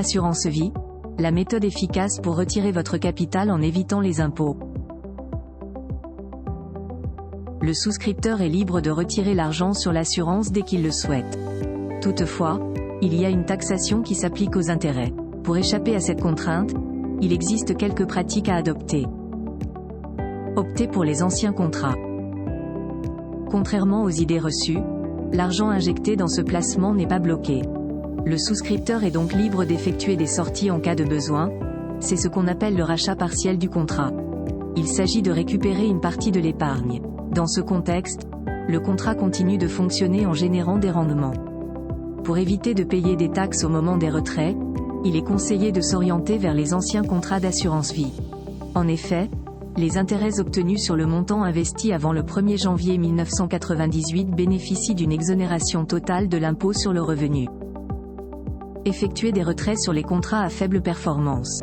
Assurance vie, la méthode efficace pour retirer votre capital en évitant les impôts. Le souscripteur est libre de retirer l'argent sur l'assurance dès qu'il le souhaite. Toutefois, il y a une taxation qui s'applique aux intérêts. Pour échapper à cette contrainte, il existe quelques pratiques à adopter. Optez pour les anciens contrats. Contrairement aux idées reçues, l'argent injecté dans ce placement n'est pas bloqué. Le souscripteur est donc libre d'effectuer des sorties en cas de besoin, c'est ce qu'on appelle le rachat partiel du contrat. Il s'agit de récupérer une partie de l'épargne. Dans ce contexte, le contrat continue de fonctionner en générant des rendements. Pour éviter de payer des taxes au moment des retraits, il est conseillé de s'orienter vers les anciens contrats d'assurance vie. En effet, les intérêts obtenus sur le montant investi avant le 1er janvier 1998 bénéficient d'une exonération totale de l'impôt sur le revenu. Effectuer des retraits sur les contrats à faible performance.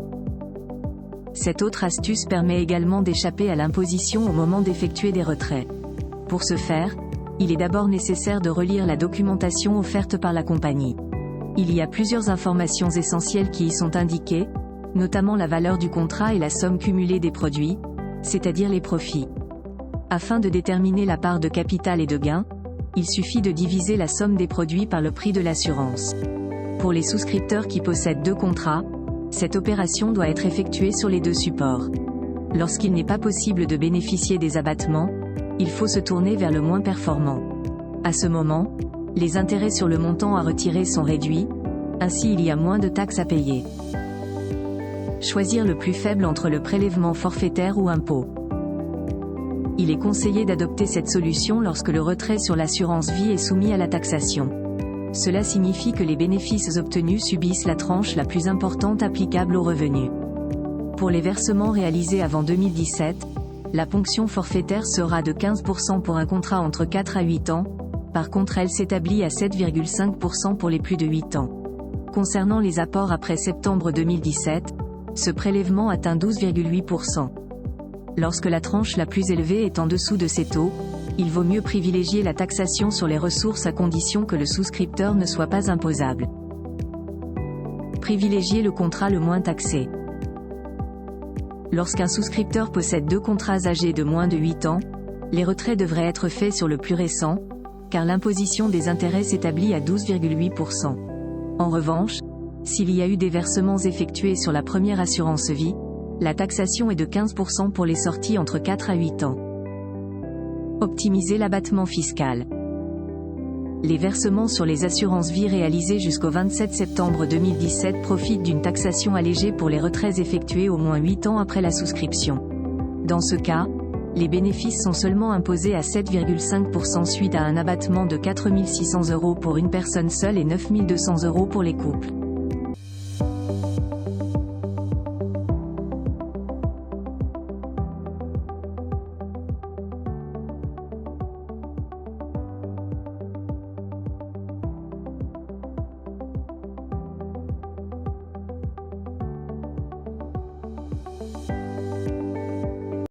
Cette autre astuce permet également d'échapper à l'imposition au moment d'effectuer des retraits. Pour ce faire, il est d'abord nécessaire de relire la documentation offerte par la compagnie. Il y a plusieurs informations essentielles qui y sont indiquées, notamment la valeur du contrat et la somme cumulée des produits, c'est-à-dire les profits. Afin de déterminer la part de capital et de gain, il suffit de diviser la somme des produits par le prix de l'assurance. Pour les souscripteurs qui possèdent 2 contrats, cette opération doit être effectuée sur les 2 supports. Lorsqu'il n'est pas possible de bénéficier des abattements, il faut se tourner vers le moins performant. À ce moment, les intérêts sur le montant à retirer sont réduits, ainsi il y a moins de taxes à payer. Choisir le plus faible entre le prélèvement forfaitaire ou impôt. Il est conseillé d'adopter cette solution lorsque le retrait sur l'assurance vie est soumis à la taxation. Cela signifie que les bénéfices obtenus subissent la tranche la plus importante applicable aux revenus. Pour les versements réalisés avant 2017, la ponction forfaitaire sera de 15% pour un contrat entre 4 à 8 ans, par contre elle s'établit à 7,5% pour les plus de 8 ans. Concernant les apports après septembre 2017, ce prélèvement atteint 12,8%. Lorsque la tranche la plus élevée est en dessous de ces taux, il vaut mieux privilégier la taxation sur les ressources à condition que le souscripteur ne soit pas imposable. Privilégier le contrat le moins taxé. Lorsqu'un souscripteur possède 2 contrats âgés de moins de 8 ans, les retraits devraient être faits sur le plus récent, car l'imposition des intérêts s'établit à 12,8%. En revanche, s'il y a eu des versements effectués sur la première assurance vie, la taxation est de 15% pour les sorties entre 4 à 8 ans. Optimiser l'abattement fiscal. Les versements sur les assurances vie réalisés jusqu'au 27 septembre 2017 profitent d'une taxation allégée pour les retraits effectués au moins 8 ans après la souscription. Dans ce cas, les bénéfices sont seulement imposés à 7,5% suite à un abattement de 4 600 € pour une personne seule et 9 200 € pour les couples.